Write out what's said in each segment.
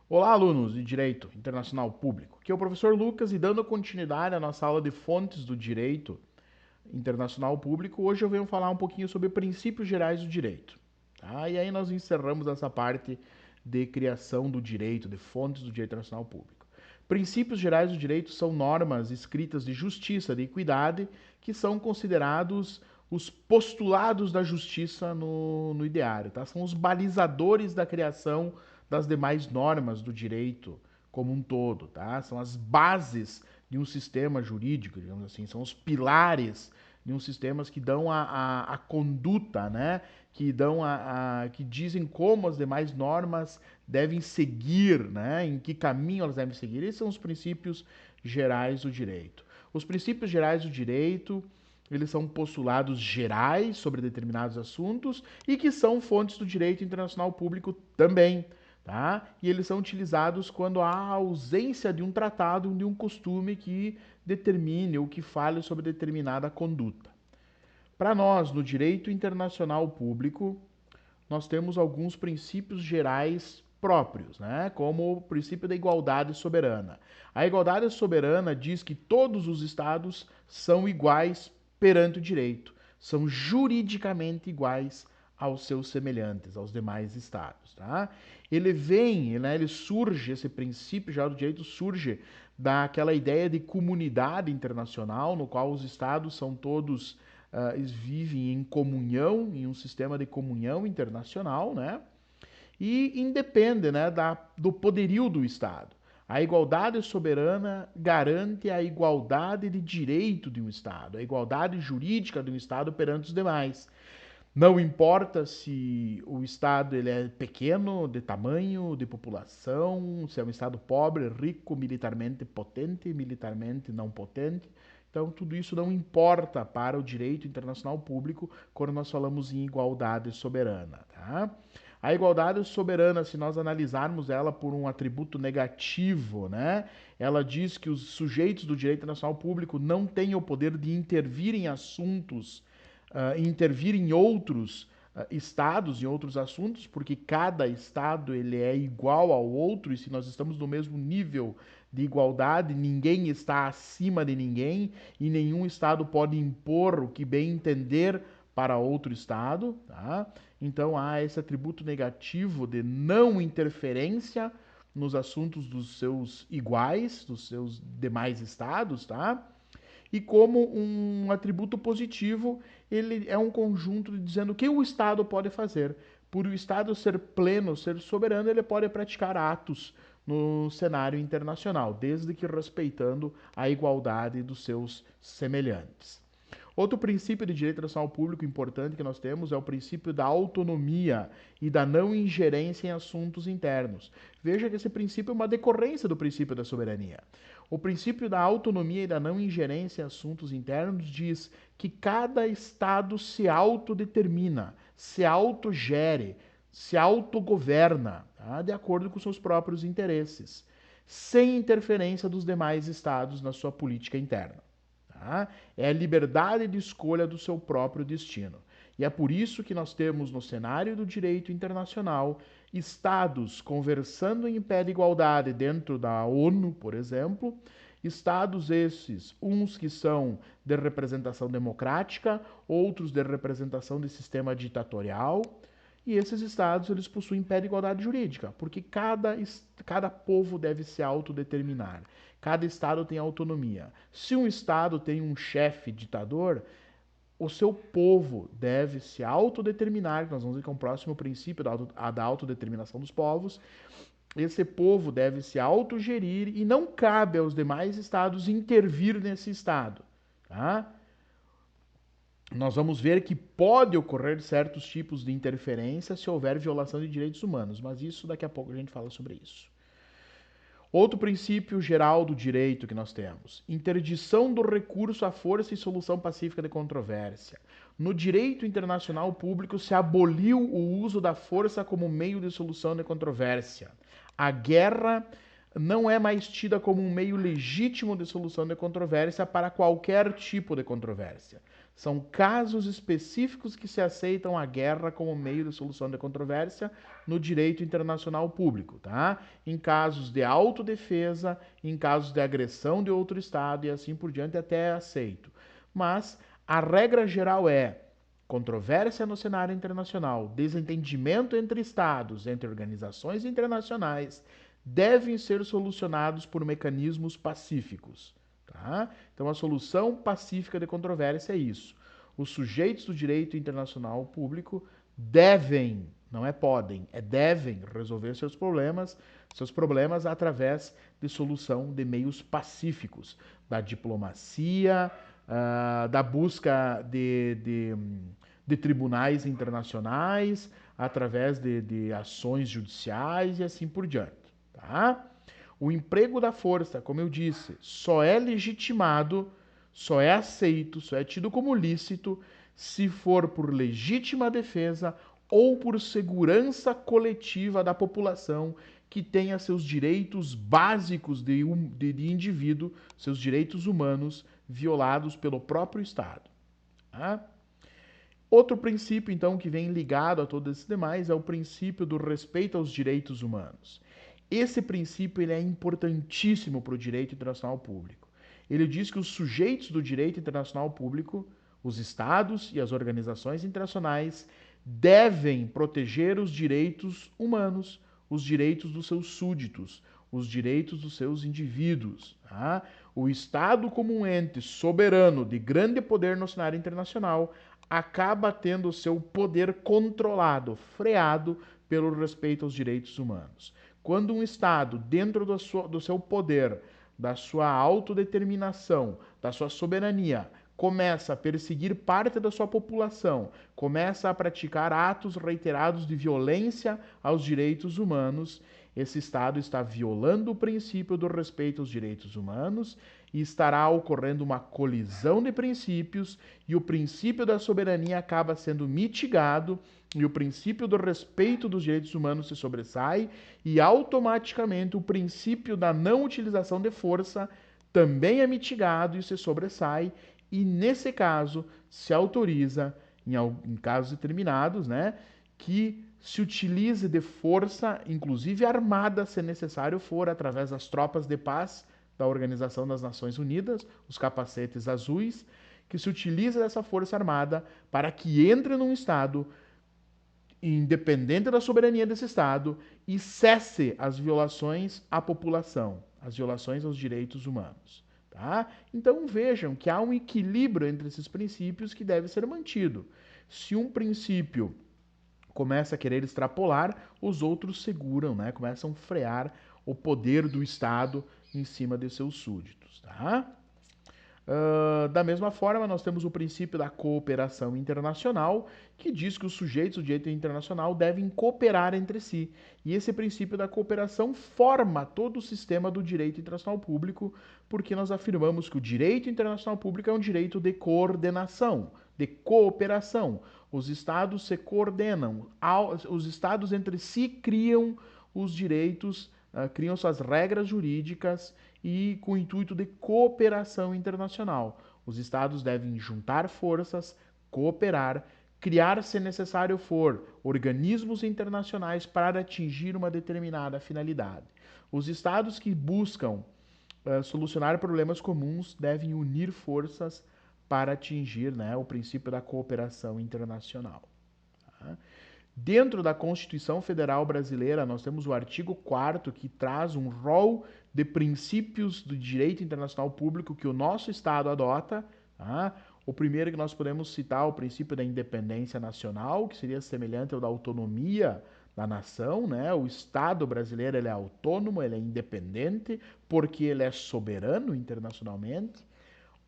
Olá, alunos de Direito Internacional Público. Aqui é o professor Lucas e dando continuidade à nossa aula de fontes do direito internacional público, hoje eu venho falar um pouquinho sobre princípios gerais do direito. Tá? E aí nós encerramos essa parte de criação do direito, de fontes do direito internacional público. Princípios gerais do direito são normas escritas de justiça, de equidade, que são considerados os postulados da justiça no ideário. Tá? São os balizadores da criação das demais normas do direito como um todo. Tá? São as bases de um sistema jurídico, digamos assim, são os pilares de um sistema que dão a conduta, né? Que dão que dizem como as demais normas devem seguir, né? Em que caminho elas devem seguir. Esses são os princípios gerais do direito. Os princípios gerais do direito, eles são postulados gerais sobre determinados assuntos e que são fontes do direito internacional público também. Tá? E eles são utilizados quando há ausência de um tratado, de um costume que determine ou que fale sobre determinada conduta. Para nós, no direito internacional público, nós temos alguns princípios gerais próprios, né? Como o princípio da igualdade soberana. A igualdade soberana diz que todos os estados são iguais perante o direito, são juridicamente iguais aos seus semelhantes, aos demais estados, tá? Ele vem, né, ele surge, esse princípio já do direito surge daquela ideia de comunidade internacional, no qual os estados são todos vivem em comunhão, em um sistema de comunhão internacional, né? E independe, né, do poderio do Estado. A igualdade soberana garante a igualdade de direito de um Estado, a igualdade jurídica de um Estado perante os demais. Não importa se o estado ele é pequeno, de tamanho, de população, se é um estado pobre, rico, militarmente potente, militarmente não potente. Então, tudo isso não importa para o direito internacional público quando nós falamos em igualdade soberana. Tá? A igualdade soberana, se nós analisarmos ela por um atributo negativo, né? Ela diz que os sujeitos do direito internacional público não têm o poder de intervir em assuntos intervir em outros estados, em outros assuntos, porque cada estado ele é igual ao outro e se nós estamos no mesmo nível de igualdade, ninguém está acima de ninguém e nenhum estado pode impor o que bem entender para outro estado, tá? Então há esse atributo negativo de não interferência nos assuntos dos seus iguais, dos seus demais estados, tá? E como um atributo positivo, ele é um conjunto dizendo o que o Estado pode fazer. Por o Estado ser pleno, ser soberano, ele pode praticar atos no cenário internacional, desde que respeitando a igualdade dos seus semelhantes. Outro princípio de direito internacional público importante que nós temos é o princípio da autonomia e da não ingerência em assuntos internos. Veja que esse princípio é uma decorrência do princípio da soberania. O princípio da autonomia e da não ingerência em assuntos internos diz que cada Estado se autodetermina, se autogere, se autogoverna, tá? De acordo com seus próprios interesses, sem interferência dos demais Estados na sua política interna. Tá? É a liberdade de escolha do seu próprio destino. E é por isso que nós temos no cenário do direito internacional estados conversando em pé de igualdade dentro da ONU, por exemplo, estados esses, uns que são de representação democrática, outros de representação de sistema ditatorial, e esses estados eles possuem pé de igualdade jurídica, porque cada povo deve se autodeterminar. Cada estado tem autonomia. Se um estado tem um chefe ditador, o seu povo deve se autodeterminar, que nós vamos ver que é um próximo princípio da autodeterminação dos povos. Esse povo deve se autogerir e não cabe aos demais estados intervir nesse estado. Tá? Nós vamos ver que pode ocorrer certos tipos de interferência se houver violação de direitos humanos, mas isso daqui a pouco a gente fala sobre isso. Outro princípio geral do direito que nós temos: interdição do recurso à força e solução pacífica de controvérsia. No direito internacional público se aboliu o uso da força como meio de solução de controvérsia. A guerra não é mais tida como um meio legítimo de solução de controvérsia para qualquer tipo de controvérsia. São casos específicos que se aceitam a guerra como meio de solução da controvérsia no direito internacional público, tá? Em casos de autodefesa, em casos de agressão de outro Estado e assim por diante, até é aceito. Mas a regra geral é controvérsia no cenário internacional, desentendimento entre Estados, entre organizações internacionais, devem ser solucionados por mecanismos pacíficos. Tá? Então, a solução pacífica de controvérsia é isso. Os sujeitos do direito internacional público devem, não é podem, é devem resolver seus problemas através de solução de meios pacíficos, da diplomacia, da busca de tribunais internacionais, através de ações judiciais e assim por diante. Tá? O emprego da força, como eu disse, só é legitimado, só é aceito, só é tido como lícito se for por legítima defesa ou por segurança coletiva da população que tenha seus direitos básicos de indivíduo, seus direitos humanos violados pelo próprio Estado. Tá? Outro princípio, então, que vem ligado a todos esses demais é o princípio do respeito aos direitos humanos. Esse princípio ele é importantíssimo para o direito internacional público. Ele diz que os sujeitos do direito internacional público, os estados e as organizações internacionais, devem proteger os direitos humanos, os direitos dos seus súditos, os direitos dos seus indivíduos. Tá? O Estado, como um ente soberano de grande poder no cenário internacional, acaba tendo o seu poder controlado, freado pelo respeito aos direitos humanos. Quando um Estado, dentro do seu poder, da sua autodeterminação, da sua soberania, começa a perseguir parte da sua população, começa a praticar atos reiterados de violência aos direitos humanos, esse Estado está violando o princípio do respeito aos direitos humanos e estará ocorrendo uma colisão de princípios e o princípio da soberania acaba sendo mitigado e o princípio do respeito dos direitos humanos se sobressai e automaticamente o princípio da não utilização de força também é mitigado e se sobressai e nesse caso se autoriza em casos determinados, né, que se utilize de força, inclusive armada, se necessário for, através das tropas de paz da Organização das Nações Unidas, os capacetes azuis, que se utilize dessa força armada para que entre num Estado independente da soberania desse Estado e cesse as violações à população, as violações aos direitos humanos. Tá? Então vejam que há um equilíbrio entre esses princípios que deve ser mantido. Se um princípio começa a querer extrapolar, os outros seguram, né? Começam a frear o poder do Estado em cima de seus súditos. Tá? Da mesma forma, nós temos o princípio da cooperação internacional, que diz que os sujeitos do direito internacional devem cooperar entre si. E esse princípio da cooperação forma todo o sistema do direito internacional público, porque nós afirmamos que o direito internacional público é um direito de coordenação, de cooperação. Os estados se coordenam, os estados entre si criam os direitos, criam suas regras jurídicas e com o intuito de cooperação internacional. Os estados devem juntar forças, cooperar, criar, se necessário for, organismos internacionais para atingir uma determinada finalidade. Os estados que buscam solucionar problemas comuns devem unir forças para atingir, né, o princípio da cooperação internacional. Tá? Dentro da Constituição Federal Brasileira, nós temos o artigo 4º que traz um rol de princípios do direito internacional público que o nosso Estado adota. Tá? O primeiro que nós podemos citar é o princípio da independência nacional, que seria semelhante ao da autonomia da nação. Né? O Estado brasileiro ele é autônomo, ele é independente, porque ele é soberano internacionalmente.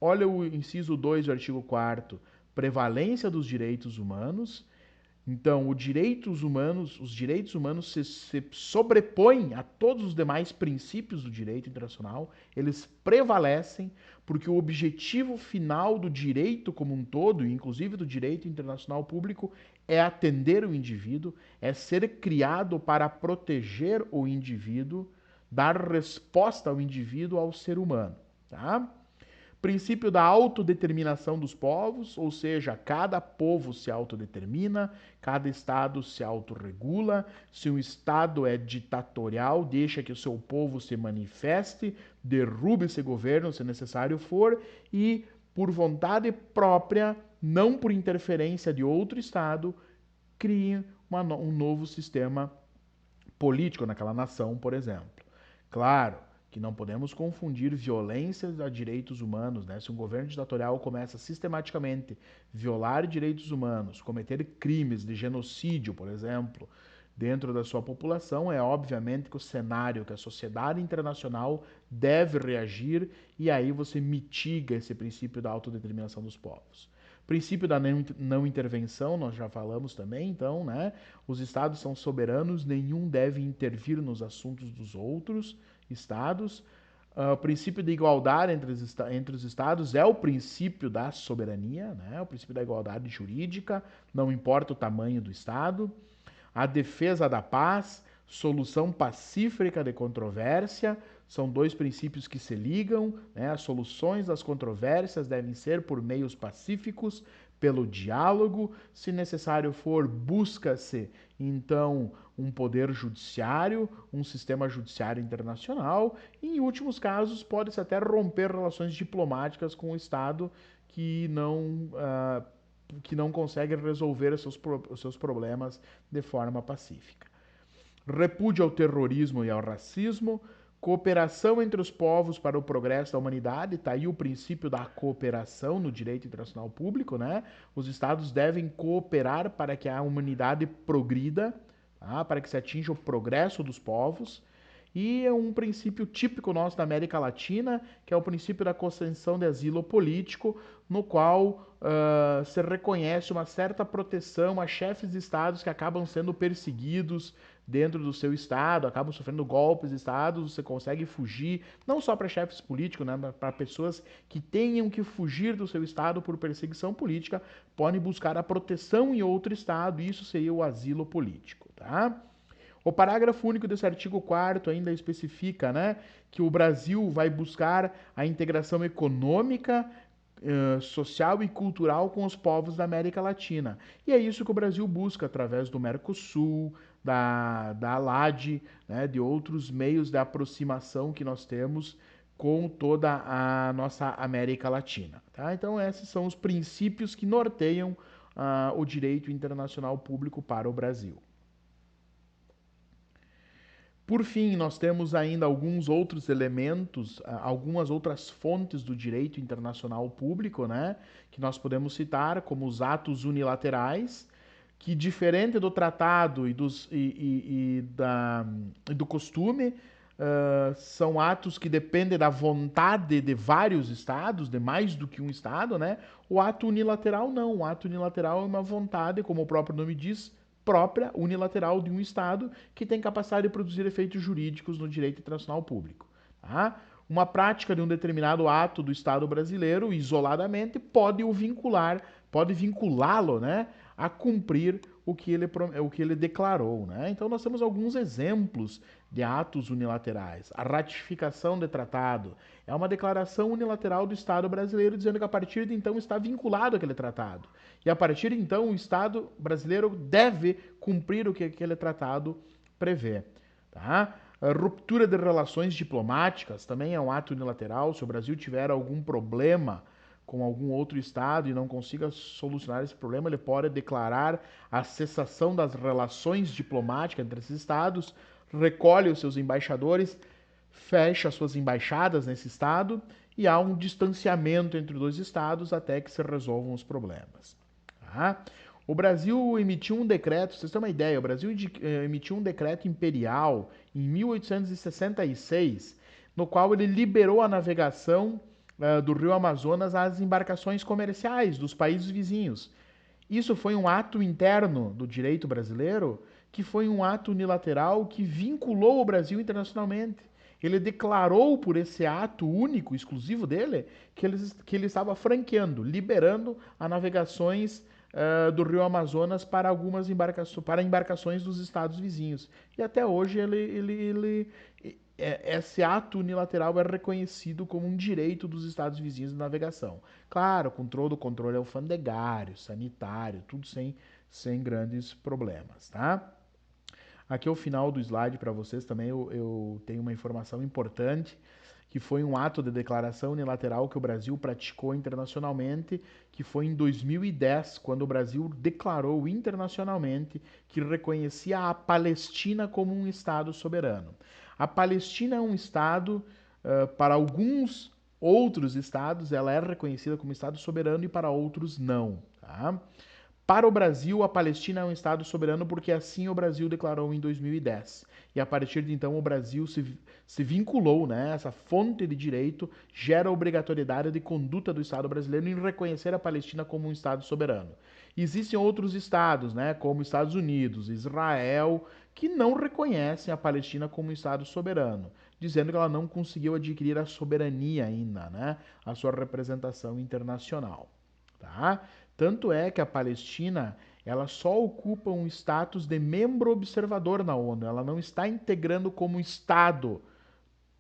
Olha o inciso 2 do artigo 4º, prevalência dos direitos humanos. Então, os direitos humanos se sobrepõem a todos os demais princípios do direito internacional, eles prevalecem, porque o objetivo final do direito como um todo, inclusive do direito internacional público, é atender o indivíduo, é ser criado para proteger o indivíduo, dar resposta ao indivíduo, ao ser humano. Tá? Princípio da autodeterminação dos povos, ou seja, cada povo se autodetermina, cada estado se autorregula. Se um estado é ditatorial, deixa que o seu povo se manifeste, derrube esse governo se necessário for e, por vontade própria, não por interferência de outro estado, crie um novo sistema político naquela nação, por exemplo. Claro que não podemos confundir violências a direitos humanos, né? Se um governo ditatorial começa sistematicamente a violar direitos humanos, cometer crimes de genocídio, por exemplo, dentro da sua população, é obviamente que o cenário, que a sociedade internacional deve reagir e aí você mitiga esse princípio da autodeterminação dos povos. Princípio da não intervenção, nós já falamos também, então, né? Os estados são soberanos, nenhum deve intervir nos assuntos dos outros estados. O princípio da igualdade entre os estados é o princípio da soberania, né? O princípio da igualdade jurídica, não importa o tamanho do estado. A defesa da paz, solução pacífica de controvérsia, são dois princípios que se ligam, né? As soluções das controvérsias devem ser por meios pacíficos, pelo diálogo. Se necessário for, busca-se, então, um poder judiciário, um sistema judiciário internacional. E, em últimos casos, pode-se até romper relações diplomáticas com o Estado que não consegue resolver os seus problemas de forma pacífica. Repúdio ao terrorismo e ao racismo, cooperação entre os povos para o progresso da humanidade, está aí o princípio da cooperação no direito internacional público, né? Os estados devem cooperar para que a humanidade progrida, tá? Para que se atinja o progresso dos povos. E é um princípio típico nosso da América Latina, que é o princípio da concessão de asilo político, no qual se reconhece uma certa proteção a chefes de estados que acabam sendo perseguidos dentro do seu estado, acabam sofrendo golpes de estados, você consegue fugir, não só para chefes políticos, né, para pessoas que tenham que fugir do seu estado por perseguição política, podem buscar a proteção em outro estado, e isso seria o asilo político, tá? O parágrafo único desse artigo 4º ainda especifica, né, que o Brasil vai buscar a integração econômica, social e cultural com os povos da América Latina. E é isso que o Brasil busca através do Mercosul, da ALAD, né, de outros meios de aproximação que nós temos com toda a nossa América Latina. Tá? Então, esses são os princípios que norteiam o direito internacional público para o Brasil. Por fim, nós temos ainda alguns outros elementos, algumas outras fontes do direito internacional público, né, que nós podemos citar, como os atos unilaterais, que, diferente do tratado e do costume, são atos que dependem da vontade de vários estados, de mais do que um estado, né? O ato unilateral não. O ato unilateral é uma vontade, como o próprio nome diz, própria, unilateral de um Estado que tem capacidade de produzir efeitos jurídicos no direito internacional público. Tá? Uma prática de um determinado ato do Estado brasileiro, isoladamente, pode vinculá-lo, né, a cumprir o que ele declarou. Né? Então, nós temos alguns exemplos de atos unilaterais. A ratificação de tratado é uma declaração unilateral do Estado brasileiro dizendo que a partir de então está vinculado àquele tratado. E a partir de então o Estado brasileiro deve cumprir o que aquele tratado prevê. Tá? A ruptura de relações diplomáticas também é um ato unilateral. Se o Brasil tiver algum problema com algum outro estado e não consiga solucionar esse problema, ele pode declarar a cessação das relações diplomáticas entre esses estados, recolhe os seus embaixadores, fecha suas embaixadas nesse estado e há um distanciamento entre os dois estados até que se resolvam os problemas. Tá? O Brasil emitiu um decreto, vocês têm uma ideia, o Brasil emitiu um decreto imperial em 1866, no qual ele liberou a navegação do Rio Amazonas às embarcações comerciais dos países vizinhos. Isso foi um ato interno do direito brasileiro, que foi um ato unilateral que vinculou o Brasil internacionalmente. Ele declarou por esse ato único, exclusivo dele, que ele estava franqueando, liberando as navegações do Rio Amazonas para algumas embarcações dos estados vizinhos. E até hoje esse ato unilateral é reconhecido como um direito dos estados vizinhos de navegação. Claro, com todo o controle alfandegário, sanitário, tudo sem grandes problemas, tá? Aqui ao final do slide para vocês também eu tenho uma informação importante, que foi um ato de declaração unilateral que o Brasil praticou internacionalmente, que foi em 2010, quando o Brasil declarou internacionalmente que reconhecia a Palestina como um Estado soberano. A Palestina é um Estado, para alguns outros estados, ela é reconhecida como Estado soberano e para outros não. Tá? Para o Brasil, a Palestina é um Estado soberano porque assim o Brasil declarou em 2010. E a partir de então o Brasil se vinculou, né? Essa fonte de direito gera a obrigatoriedade de conduta do Estado brasileiro em reconhecer a Palestina como um Estado soberano. Existem outros estados, né? Como Estados Unidos, Israel, que não reconhecem a Palestina como um Estado soberano, dizendo que ela não conseguiu adquirir a soberania ainda, né? A sua representação internacional. Tá? Tanto é que a Palestina ela só ocupa um status de membro observador na ONU. Ela não está integrando como Estado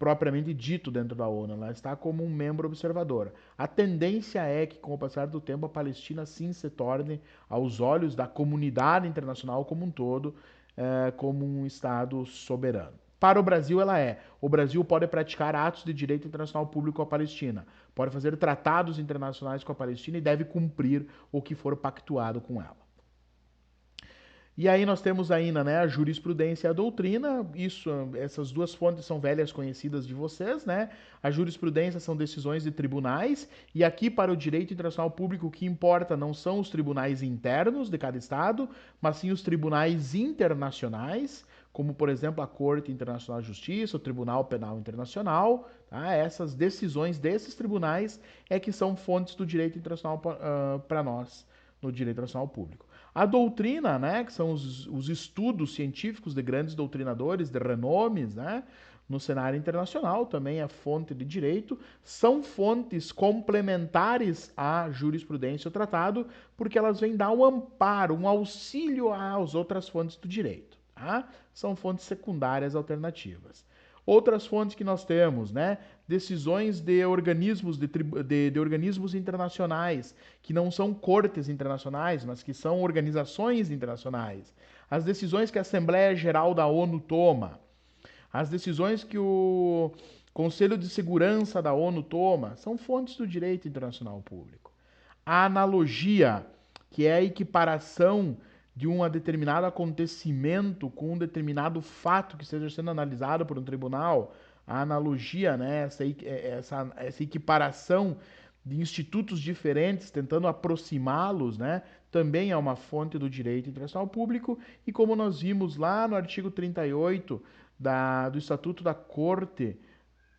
propriamente dito dentro da ONU. Ela está como um membro observador. A tendência é que, com o passar do tempo, a Palestina sim se torne, aos olhos da comunidade internacional como um todo, como um Estado soberano. Para o Brasil, ela é. O Brasil pode praticar atos de direito internacional público com a Palestina, pode fazer tratados internacionais com a Palestina e deve cumprir o que for pactuado com ela. E aí nós temos ainda, né, a jurisprudência e a doutrina. Essas duas fontes são velhas conhecidas de vocês, né? A jurisprudência são decisões de tribunais, e aqui para o direito internacional público o que importa não são os tribunais internos de cada estado, mas sim os tribunais internacionais, como por exemplo a Corte Internacional de Justiça, o Tribunal Penal Internacional. Tá? Essas decisões desses tribunais é que são fontes do direito internacional para nós, no direito internacional público. A doutrina, né, que são os estudos científicos de grandes doutrinadores, de renomes, né, no cenário internacional, também é fonte de direito, são fontes complementares à jurisprudência ou tratado, porque elas vêm dar um amparo, um auxílio às outras fontes do direito. Tá? São fontes secundárias alternativas. Outras fontes que nós temos, né? Decisões de organismos, de organismos internacionais, que não são cortes internacionais, mas que são organizações internacionais. As decisões que a Assembleia Geral da ONU toma. As decisões que o Conselho de Segurança da ONU toma, são fontes do direito internacional público. A analogia, que é a equiparação de um determinado acontecimento com um determinado fato que esteja sendo analisado por um tribunal, a analogia, né, essa equiparação de institutos diferentes, tentando aproximá-los, né, também é uma fonte do direito internacional público, e como nós vimos lá no artigo 38 do Estatuto da Corte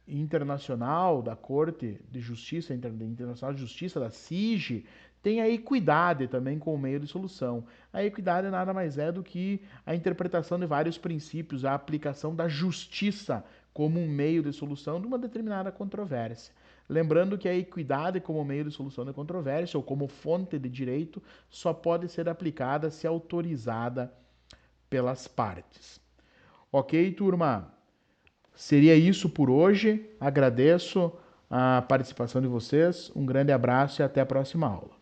Internacional, da Corte de Justiça Internacional de Justiça, da CIJ, tem a equidade também com o meio de solução. A equidade nada mais é do que a interpretação de vários princípios, a aplicação da justiça como um meio de solução de uma determinada controvérsia. Lembrando que a equidade como meio de solução de controvérsia ou como fonte de direito só pode ser aplicada se autorizada pelas partes. Ok, turma? Seria isso por hoje. Agradeço a participação de vocês. Um grande abraço e até a próxima aula.